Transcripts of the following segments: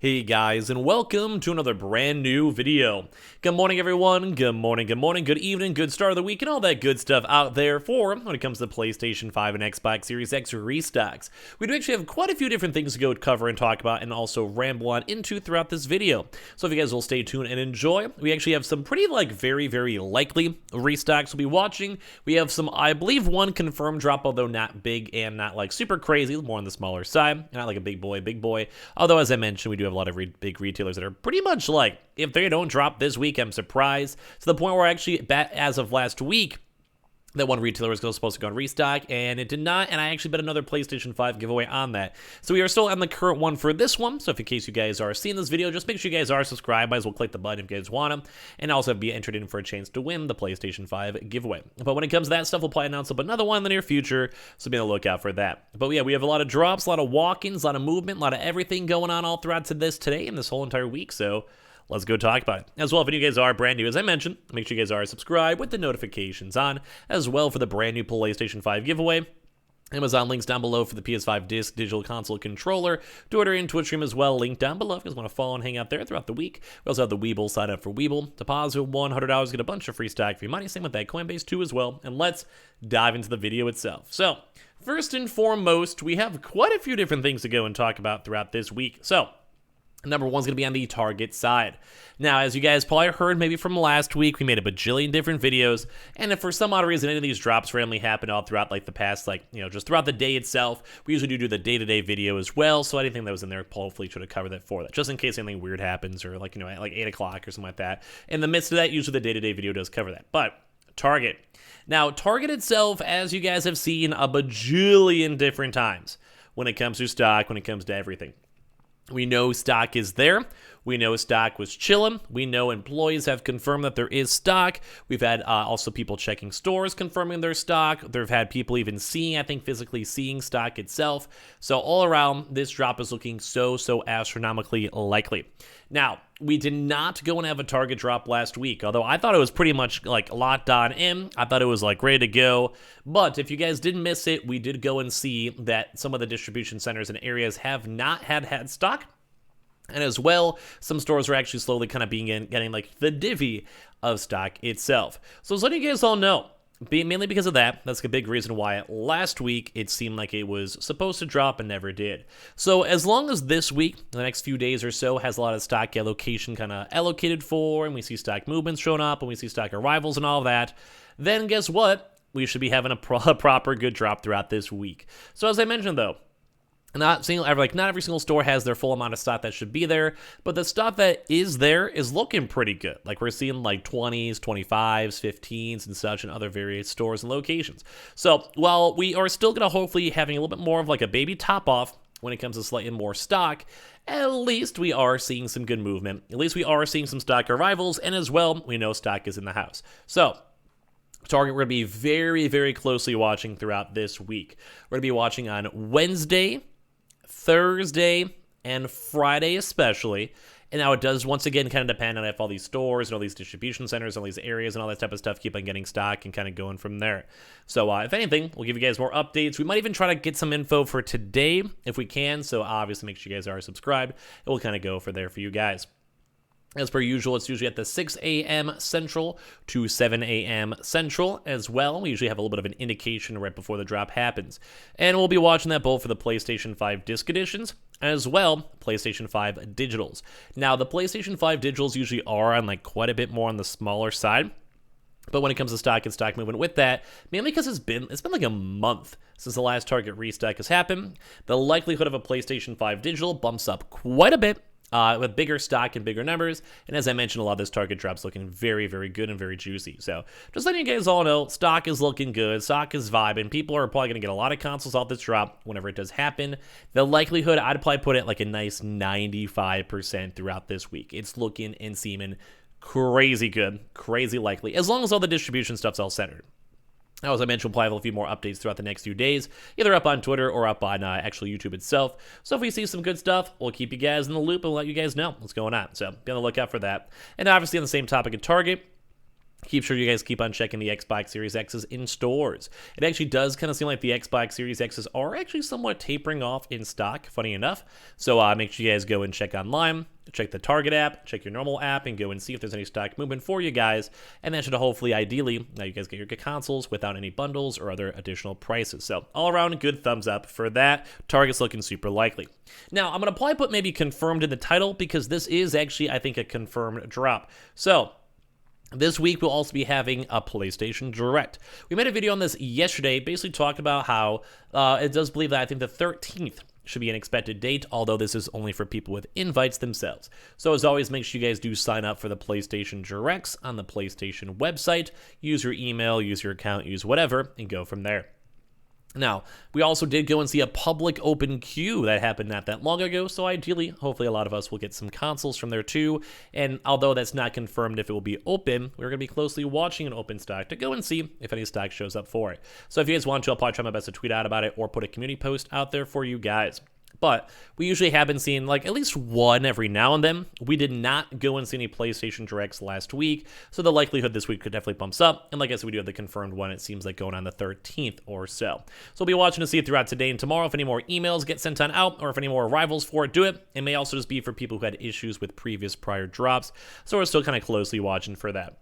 Hey guys, and welcome to another brand new video. Good morning everyone, good morning, good evening, good start of the week, and all that good stuff out there for when it comes to PlayStation 5 and Xbox Series X restocks. We do actually have quite a few different things to go cover and talk about and also ramble on into throughout this video. So if you guys will stay tuned and enjoy, we actually have some pretty very likely restocks we'll be watching. We have some, I believe, one confirmed drop, although not big and not like super crazy, more on the smaller side, not like a big boy. Although as I mentioned, we do have a lot of big retailers that are pretty much like, if they don't drop this week, I'm surprised, to the point where actually, as of last week, that one retailer was supposed to go on restock, and it did not, and I actually bet another PlayStation 5 giveaway on that. So we are still on the current one for this one, so if in case you guys are seeing this video, just make sure you guys are subscribed. Might as well click the button if you guys want them, and also be entered in for a chance to win the PlayStation 5 giveaway. But when it comes to that stuff, we'll probably announce up another one in the near future, so be on the lookout for that. But yeah, we have a lot of drops, a lot of walk-ins, a lot of movement, a lot of everything going on all throughout today and this whole entire week, so let's go talk about it. As well, if any of you guys are brand new, as I mentioned, make sure you guys are subscribed with the notifications on, as well for the brand new PlayStation 5 giveaway. Amazon links down below for the PS5 Digital Console Controller. Twitter and Twitch stream as well, link down below if you guys want to follow and hang out there throughout the week. We also have the Weeble, sign up for Weeble. Deposit $100, get a bunch of free stock for your money. Same with that Coinbase too as well. And let's dive into the video itself. So, first and foremost, we have quite a few different things to go and talk about throughout this week. So, number one's going to be on the Target side. Now, as you guys probably heard maybe from last week, we made a bajillion different videos, and if for some odd reason any of these drops randomly happen all throughout like the past, just throughout the day itself, we usually do the day-to-day video as well, so anything that was in there, hopefully should have covered that for that, just in case anything weird happens, or at like 8 o'clock or something like that. In the midst of that, usually the day-to-day video does cover that. But Target. Now, Target itself, as you guys have seen a bajillion different times when it comes to stock, when it comes to everything. We know stock is there. We know stock was chilling. We know employees have confirmed that there is stock. We've had also people checking stores confirming their stock. There've had people even seeing, I think, physically seeing stock itself. So all around, this drop is looking so astronomically likely. Now, we did not go and have a Target drop last week, although I thought it was pretty much like locked on in. I thought it was like ready to go. But if you guys didn't miss it, we did go and see that some of the distribution centers and areas have not had stock. And as well, some stores are actually slowly kind of getting like the divvy of stock itself. So just letting you guys all know, mainly because of that, that's a big reason why last week it seemed like it was supposed to drop and never did. So as long as this week, the next few days or so, has a lot of stock allocation kind of allocated for, and we see stock movements showing up, and we see stock arrivals and all that, then guess what? We should be having a proper good drop throughout this week. So as I mentioned though, not every single store has their full amount of stock that should be there, but the stuff that is there is looking pretty good. Like we're seeing like 20s, 25s, 15s and such in other various stores and locations. So while we are still going to hopefully having a little bit more of like a baby top off when it comes to slightly more stock, at least we are seeing some good movement. At least we are seeing some stock arrivals, and as well, we know stock is in the house. So Target, we're going to be very closely watching throughout this week. We're going to be watching on Wednesday, Thursday, and Friday especially. And now it does once again kind of depend on if all these stores and all these distribution centers, all these areas and all that type of stuff keep on getting stock and kind of going from there. So if anything, we'll give you guys more updates. We might even try to get some info for today if we can. So obviously make sure you guys are subscribed. It will kind of go for there for you guys. As per usual, it's usually at the 6 a.m. Central to 7 a.m. Central as well. We usually have a little bit of an indication right before the drop happens. And we'll be watching that both for the PlayStation 5 Disc Editions as well PlayStation 5 Digitals. Now, the PlayStation 5 Digitals usually are on like quite a bit more on the smaller side. But when it comes to stock and stock movement with that, mainly because it's been like a month since the last Target restock has happened, the likelihood of a PlayStation 5 Digital bumps up quite a bit. With bigger stock and bigger numbers, and as I mentioned, a lot of this Target drop's looking very good and very juicy. So just letting you guys all know, stock is looking good, stock is vibing. People are probably going to get a lot of consoles off this drop whenever it does happen. The likelihood, I'd probably put it like a nice 95% throughout this week. It's looking and seeming crazy good, crazy likely, as long as all the distribution stuff's all centered. Now, as I mentioned, we'll probably have a few more updates throughout the next few days, either up on Twitter or up on actual YouTube itself. So if we see some good stuff, we'll keep you guys in the loop and let you guys know what's going on. So be on the lookout for that. And obviously on the same topic of Target, keep sure you guys keep on checking the Xbox Series X's in stores. It actually does kind of seem like the Xbox Series X's are actually somewhat tapering off in stock, funny enough. So make sure you guys go and check online, check the Target app, check your normal app, and go and see if there's any stock movement for you guys. And that should hopefully, ideally, now you guys get your consoles without any bundles or other additional prices. So all around, good thumbs up for that. Target's looking super likely. Now, I'm going to probably put maybe confirmed in the title because this is actually, I think, a confirmed drop. So this week, we'll also be having a PlayStation Direct. We made a video on this yesterday, basically talked about how it does believe that I think the 13th should be an expected date, although this is only for people with invites themselves. So as always, make sure you guys do sign up for the PlayStation Directs on the PlayStation website. Use your email, use your account, use whatever, and go from there. Now, we also did go and see a public open queue that happened not that long ago, so ideally, hopefully a lot of us will get some consoles from there too, and although that's not confirmed if it will be open, we're going to be closely watching an open stock to go and see if any stock shows up for it. So if you guys want to, I'll probably try my best to tweet out about it or put a community post out there for you guys. But we usually have been seeing like at least one every now and then. We did not go and see any PlayStation Directs last week, so the likelihood this week could definitely bumps up. And like I said, we do have the confirmed one, it seems like going on the 13th or so. So we'll be watching to see it throughout today and tomorrow if any more emails get sent on out or if any more arrivals for it, do it. It may also just be for people who had issues with previous prior drops, so we're still kind of closely watching for that.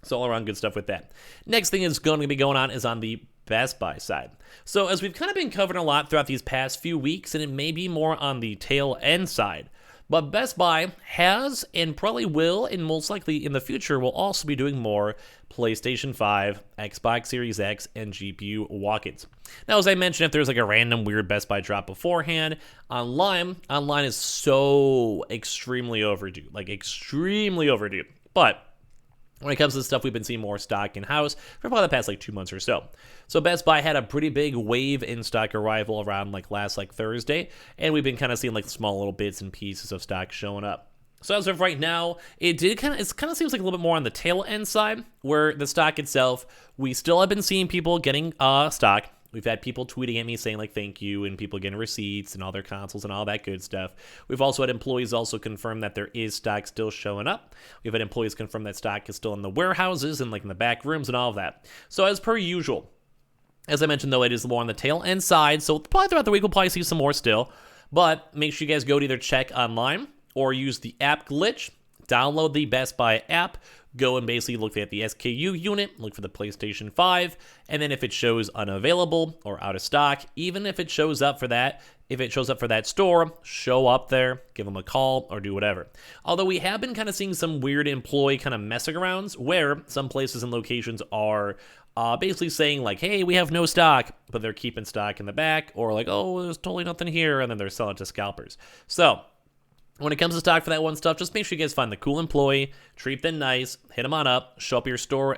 So all around good stuff with that. Next thing is going to be going on is on the Best Buy side. So as we've kind of been covering a lot throughout these past few weeks, and it may be more on the tail end side, but Best Buy has and probably will, and most likely in the future will also be doing more PlayStation 5, Xbox Series X, and GPU walk-ins. Now, as I mentioned, if there's like a random weird Best Buy drop beforehand, online is so extremely overdue, like extremely overdue. But when it comes to stuff, we've been seeing more stock in-house for probably the past like 2 months or so. So Best Buy had a pretty big wave in stock arrival around like last Thursday, and we've been kind of seeing like small little bits and pieces of stock showing up. So as of right now, it kind of seems like a little bit more on the tail end side, where the stock itself, we still have been seeing people getting stock. We've had people tweeting at me saying like thank you and people getting receipts and all their consoles and all that good stuff. We've also had employees also confirm that there is stock still showing up. We've had employees confirm that stock is still in the warehouses and like in the back rooms and all of that. So as per usual, as I mentioned though, it is more on the tail end side. So probably throughout the week we'll probably see some more still. But make sure you guys go to either check online or use the app glitch. Download the Best Buy app, go and basically look at the SKU unit, look for the PlayStation 5, and then if it shows unavailable or out of stock, even if it shows up for that, if it shows up for that store, show up there, give them a call, or do whatever. Although we have been kind of seeing some weird employee kind of messing arounds where some places and locations are basically saying like, hey, we have no stock, but they're keeping stock in the back, or like, oh, there's totally nothing here, and then they're selling to scalpers. So when it comes to stock for that one stuff, just make sure you guys find the cool employee, treat them nice, hit them on up, show up at your store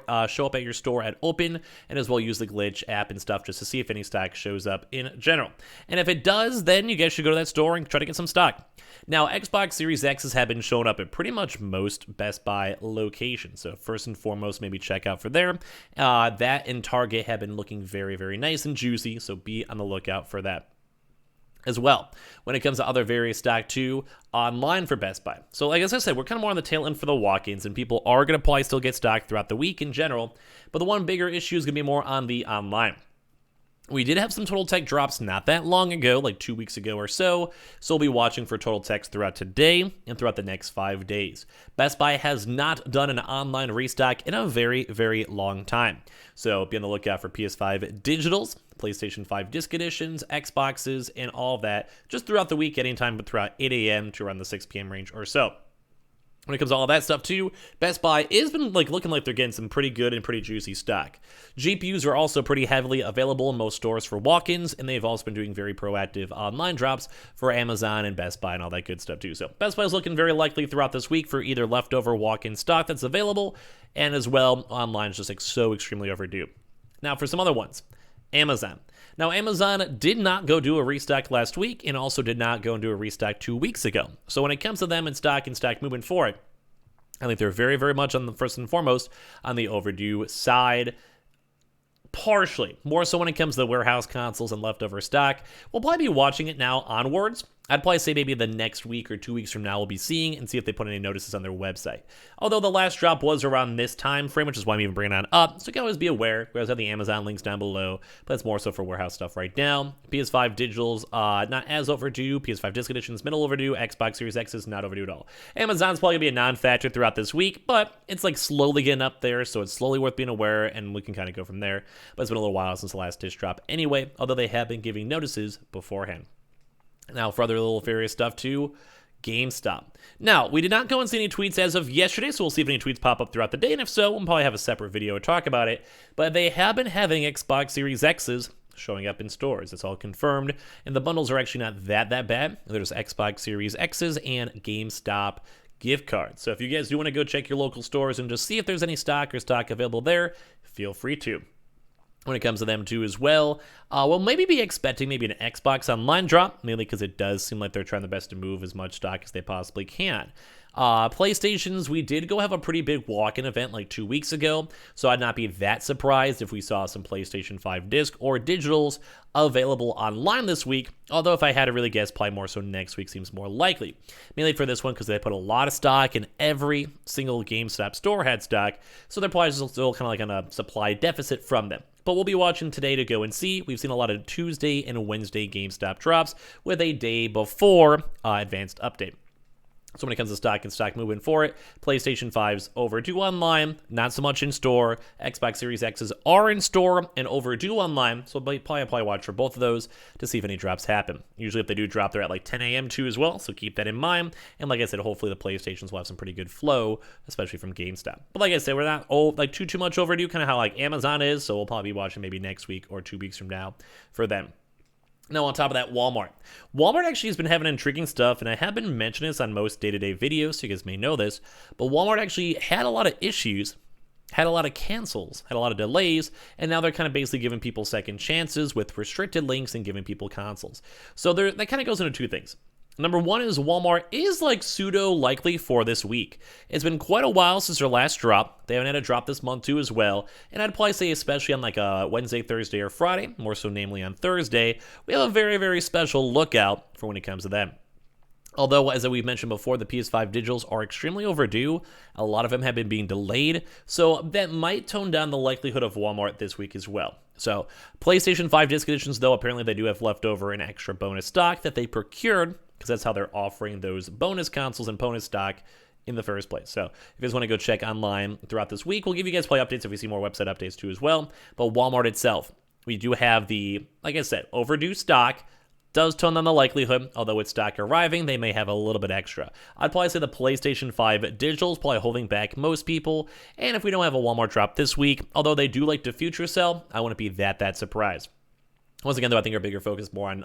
at open, and as well use the glitch app and stuff just to see if any stock shows up in general. And if it does, then you guys should go to that store and try to get some stock. Now, Xbox Series X's have been showing up at pretty much most Best Buy locations. So first and foremost, maybe check out for there. That and Target have been looking very, very nice and juicy, so be on the lookout for that as well. When it comes to other various stock too, online for Best Buy. So like as I said, we're kind of more on the tail end for the walk-ins, and people are going to probably still get stock throughout the week in general, but the one bigger issue is going to be more on the online. We did have some Total Tech drops not that long ago, like 2 weeks ago or so we'll be watching for Total Techs throughout today and throughout the next 5 days. Best Buy has not done an online restock in a very, very long time. So be on the lookout for PS5 Digitals, PlayStation 5 Disc Editions, Xboxes, and all of that just throughout the week, anytime but throughout 8 a.m. to around the 6 p.m. range or so. When it comes to all that stuff too, Best Buy has been looking like they're getting some pretty good and pretty juicy stock. GPUs are also pretty heavily available in most stores for walk-ins, and they've also been doing very proactive online drops for Amazon and Best Buy and all that good stuff too. So Best Buy is looking very likely throughout this week for either leftover walk-in stock that's available, and as well, online is just so extremely overdue. Now for some other ones, Amazon. Now, Amazon did not go do a restock last week and also did not go and do a restock 2 weeks ago. So when it comes to them and stock movement forward, I think they're very, very much on the first and foremost on the overdue side. Partially, more so when it comes to the warehouse consoles and leftover stock. We'll probably be watching it now onwards I'd probably say maybe the next week or 2 weeks from now we'll be seeing and see if they put any notices on their website. Although the last drop was around this time frame, which is why I'm even bringing it on up, so you can always be aware. We always have the Amazon links down below, but it's more so for warehouse stuff right now. PS5 Digital's not as overdue. PS5 Disc Edition's middle overdue. Xbox Series X is not overdue at all. Amazon's probably going to be a non-factor throughout this week, but it's like slowly getting up there, so it's slowly worth being aware, and we can kind of go from there. But it's been a little while since the last disc drop anyway, although they have been giving notices beforehand. Now, for other little various stuff too, GameStop. Now, we did not go and see any tweets as of yesterday, so we'll see if any tweets pop up throughout the day, and if so, we'll probably have a separate video to talk about it. But they have been having Xbox Series X's showing up in stores. It's all confirmed, and the bundles are actually not that bad. There's Xbox Series X's and GameStop gift cards. So if you guys do want to go check your local stores and just see if there's any stock available there, feel free to. When it comes to them too as well, we'll maybe be expecting maybe an Xbox Online drop, mainly because it does seem like they're trying their best to move as much stock as they possibly can. PlayStations, we did go have a pretty big walk-in event like 2 weeks ago, so I'd not be that surprised if we saw some PlayStation 5 disc or digitals available online this week, although if I had to really guess, probably more so next week seems more likely. Mainly for this one because they put a lot of stock and every single GameStop store had stock, so they're probably still kind of like on a supply deficit from them. But we'll be watching today to go and see. We've seen a lot of Tuesday and Wednesday GameStop drops with a day before advanced update. So when it comes to stock and stock moving for it, PlayStation 5's overdue online, not so much in store. Xbox Series X's are in store and overdue online, so I'll probably watch for both of those to see if any drops happen. Usually if they do drop, they're at like 10 a.m. too as well, so keep that in mind. And like I said, hopefully the PlayStations will have some pretty good flow, especially from GameStop. But like I said, we're not too much overdue, kind of how like Amazon is, so we'll probably be watching maybe next week or 2 weeks from now for them. Now, on top of that, Walmart. Walmart actually has been having intriguing stuff, and I have been mentioning this on most day-to-day videos, so you guys may know this, but Walmart actually had a lot of issues, had a lot of cancels, had a lot of delays, and now they're kind of basically giving people second chances with restricted links and giving people consoles. So that kind of goes into two things. Number one is Walmart is like pseudo likely for this week. It's been quite a while since their last drop. They haven't had a drop this month too as well. And I'd probably say especially on like a Wednesday, Thursday, or Friday, more so namely on Thursday, we have a very, very special lookout for when it comes to them. Although, as we've mentioned before, the PS5 digitals are extremely overdue. A lot of them have been being delayed, so that might tone down the likelihood of Walmart this week as well. So, PlayStation 5 disc editions, though, apparently they do have leftover and extra bonus stock that they procured, because that's how they're offering those bonus consoles and bonus stock in the first place. So, if you guys want to go check online throughout this week, we'll give you guys play updates if we see more website updates too as well. But Walmart itself, we do have the, like I said, overdue stock. Does tone down the likelihood, although with stock arriving, they may have a little bit extra. I'd probably say the PlayStation 5 Digital is probably holding back most people, and if we don't have a Walmart drop this week, although they do like to future sell, I wouldn't be that surprised. Once again, though, I think our bigger focus more on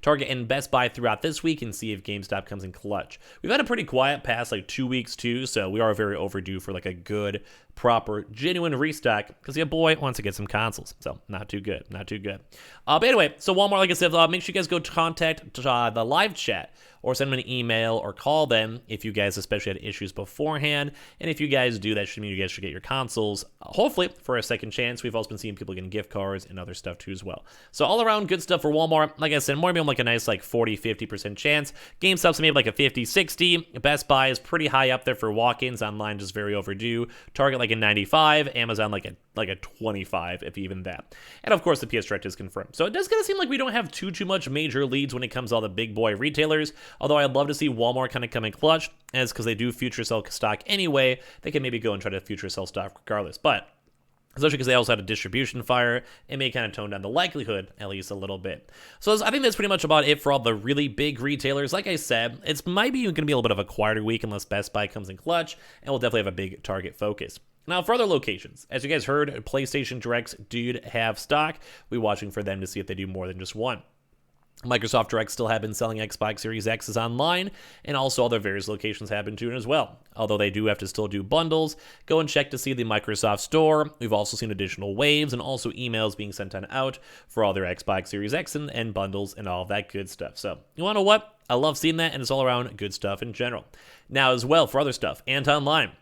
Target and Best Buy throughout this week and see if GameStop comes in clutch. We've had a pretty quiet past like 2 weeks too, so we are very overdue for like a good, proper, genuine restock because your boy wants to get some consoles. So not too good. But anyway, so Walmart, like I said, make sure you guys go contact the live chat or send them an email or call them if you guys especially had issues beforehand. And if you guys do, that should mean you guys should get your consoles, hopefully, for a second chance. We've also been seeing people getting gift cards and other stuff too as well. So all around good stuff for Walmart. Like I said, more maybe like a nice like 40-50% chance. GameStop's maybe like a 50-60. Best Buy is pretty high up there for walk-ins. Online just very overdue. Target like a 95. Amazon like a 25, if even that. And of course the PS Direct is confirmed. So it does kind of seem like we don't have too much major leads when it comes to all the big boy retailers. Although I'd love to see Walmart kind of come in clutch, as because they do future sell stock anyway, they can maybe go and try to future sell stock regardless. But especially because they also had a distribution fire, it may kind of tone down the likelihood at least a little bit. So I think that's pretty much about it for all the really big retailers. Like I said, it's maybe going to be a little bit of a quieter week unless Best Buy comes in clutch, and we'll definitely have a big Target focus. Now, for other locations, as you guys heard, PlayStation Directs do have stock. We're watching for them to see if they do more than just one. Microsoft Direct still have been selling Xbox Series X's online, and also other various locations have been doing as well. Although they do have to still do bundles, go and check to see the Microsoft Store. We've also seen additional waves and also emails being sent on out for all their Xbox Series X and bundles and all of that good stuff. So, you want to know what? I love seeing that, and it's all around good stuff in general. Now, as well, for other stuff, Online.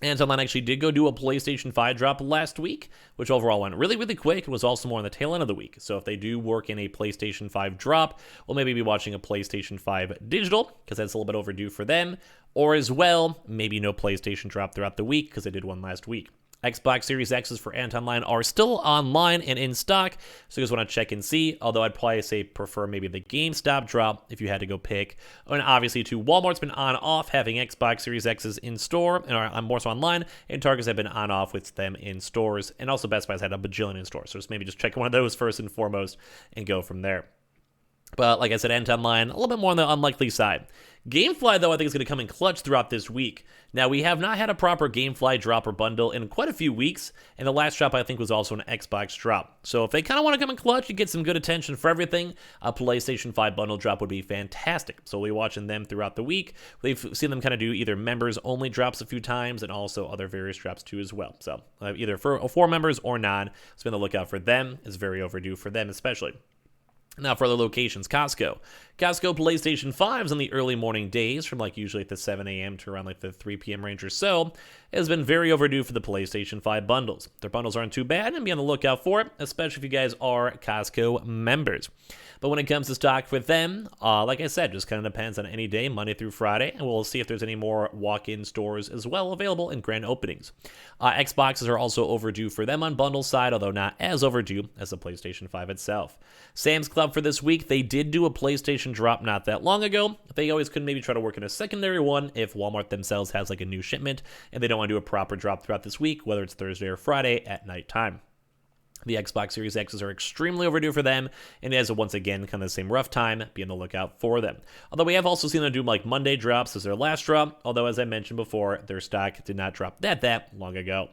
And Online actually did go do a PlayStation 5 drop last week, which overall went really, really quick. It was also more on the tail end of the week. So if they do work in a PlayStation 5 drop, we'll maybe be watching a PlayStation 5 Digital, because that's a little bit overdue for them. Or as well, maybe no PlayStation drop throughout the week, because they did one last week. Xbox Series X's for Online are still online and in stock, so you guys want to check and see, although I'd probably say prefer maybe the GameStop drop if you had to go pick. And obviously, too, Walmart's been on-off having Xbox Series X's in store, and are more so online, and Targets have been on-off with them in stores, and also Best Buy's had a bajillion in stores, so maybe just check one of those first and foremost and go from there. But like I said, Online, a little bit more on the unlikely side. Gamefly, though, I think is going to come in clutch throughout this week. Now, we have not had a proper Gamefly drop or bundle in quite a few weeks, and the last drop, I think, was also an Xbox drop. So if they kind of want to come in clutch and get some good attention for everything, a PlayStation 5 bundle drop would be fantastic. So we'll be watching them throughout the week. We've seen them kind of do either members-only drops a few times, and also other various drops too as well. So either for members or non, so be on the lookout for them. It's very overdue for them especially. Now for other locations, Costco. Costco PlayStation 5s in the early morning days, from like usually at the 7 a.m. to around like the 3 p.m. range or so, has been very overdue for the PlayStation 5 bundles. Their bundles aren't too bad, and be on the lookout for it, especially if you guys are Costco members. But when it comes to stock with them, like I said, just kind of depends on any day, Monday through Friday, and we'll see if there's any more walk-in stores as well available in grand openings. Xboxes are also overdue for them on bundle side, although not as overdue as the PlayStation 5 itself. Sam's Club for this week, they did do a PlayStation drop not that long ago. They always could maybe try to work in a secondary one if Walmart themselves has like a new shipment and they don't want to do a proper drop throughout this week, whether it's Thursday or Friday at nighttime. The Xbox Series X's are extremely overdue for them, and as once again, kind of the same rough time, be on the lookout for them. Although we have also seen them do like Monday drops as their last drop, although as I mentioned before, their stock did not drop that long ago.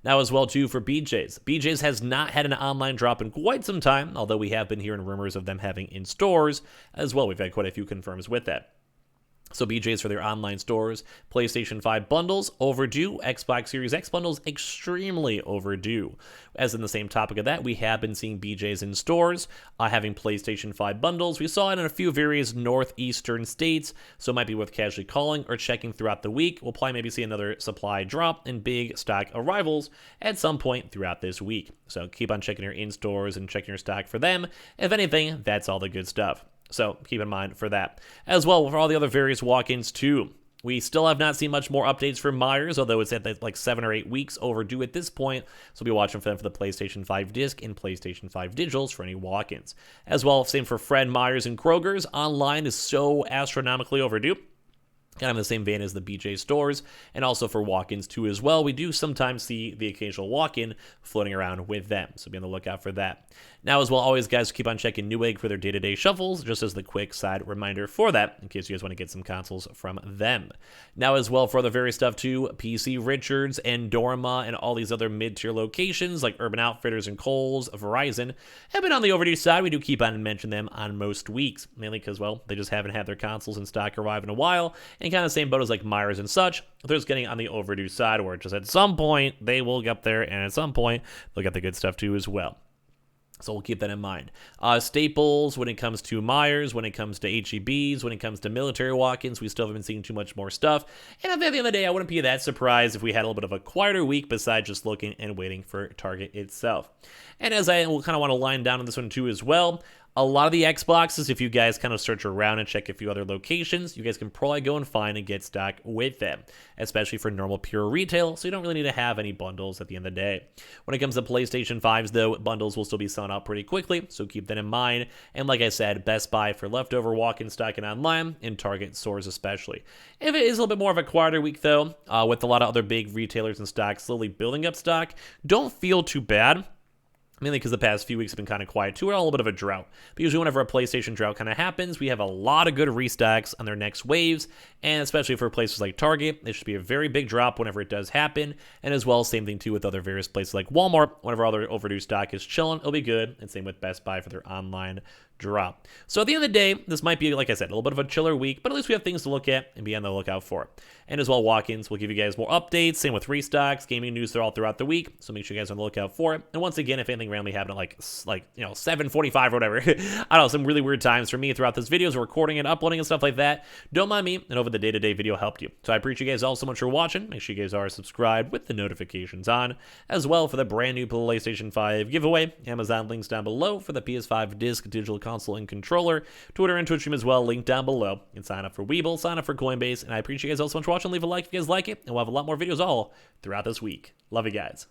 Now as well too for BJ's. BJ's has not had an online drop in quite some time, although we have been hearing rumors of them having in stores as well. We've had quite a few confirms with that. So BJ's for their online stores, PlayStation 5 bundles, overdue. Xbox Series X bundles, extremely overdue. As in the same topic of that, we have been seeing BJ's in stores, having PlayStation 5 bundles. We saw it in a few various northeastern states, so it might be worth casually calling or checking throughout the week. We'll probably maybe see another supply drop and big stock arrivals at some point throughout this week. So keep on checking your in-stores and checking your stock for them. If anything, that's all the good stuff. So keep in mind for that. As well, for all the other various walk-ins too. We still have not seen much more updates for Myers, although it's at like 7 or 8 weeks overdue at this point. So we'll be watching for them for the PlayStation 5 disc and PlayStation 5 digitals for any walk-ins. As well, same for Fred Meyer's and Kroger's. Online is so astronomically overdue. Kind of in the same vein as the BJ stores, and also for walk-ins too as well. We do sometimes see the occasional walk-in floating around with them, so be on the lookout for that. Now as well, always guys, keep on checking Newegg for their day-to-day shuffles, just as the quick side reminder for that, in case you guys want to get some consoles from them. Now as well, for other various stuff too, PC Richards and Dorma and all these other mid-tier locations like Urban Outfitters and Kohl's, Verizon, have been on the overdue side. We do keep on and mention them on most weeks, mainly because, well, they just haven't had their consoles in stock arrive in a while, and kind of the same boat as like Myers and such. They're just getting on the overdue side, where just at some point they will get up there, and at some point they'll get the good stuff too as well. So we'll keep that in mind. Staples, when it comes to Myers, when it comes to HEBs, when it comes to military walk-ins, we still haven't been seeing too much more stuff. And at the end of the day, I wouldn't be that surprised if we had a little bit of a quieter week besides just looking and waiting for Target itself. And as I will kind of want to line down on this one too as well, a lot of the Xboxes, if you guys kind of search around and check a few other locations, you guys can probably go and find and get stock with them, especially for normal pure retail, so you don't really need to have any bundles at the end of the day. When it comes to PlayStation 5s, though, bundles will still be selling out pretty quickly, so keep that in mind. And like I said, Best Buy for leftover walk-in stock and online, and Target stores especially. If it is a little bit more of a quieter week, though, with a lot of other big retailers and stock slowly building up stock, don't feel too bad. Mainly because the past few weeks have been kind of quiet too. We're all a little bit of a drought. But usually whenever a PlayStation drought kind of happens, we have a lot of good restocks on their next waves. And especially for places like Target, it should be a very big drop whenever it does happen. And as well, same thing too with other various places like Walmart. Whenever all their overdue stock is chilling, it'll be good. And same with Best Buy for their online drop. So at the end of the day, this might be, like I said, a little bit of a chiller week, but at least we have things to look at and be on the lookout for. And as well, Walk-ins will give you guys more updates. Same with Restocks, gaming news all throughout the week. So make sure you guys are on the lookout for it. And once again, if anything randomly happened at 7:45 or whatever, I don't know, some really weird times for me throughout this videos, recording and uploading and stuff like that, don't mind me. And over the day-to-day video helped you. So I appreciate you guys all so much for watching. Make sure you guys are subscribed with the notifications on, as well for the brand new PlayStation 5 giveaway. Amazon links down below for the PS5 disc, digital console, and controller. Twitter and Twitch stream as well, link down below. You can sign up for Webull, sign up for Coinbase, and I appreciate you guys all so much for watching. Leave a like if you guys like it, and we'll have a lot more videos all throughout this week. Love you guys.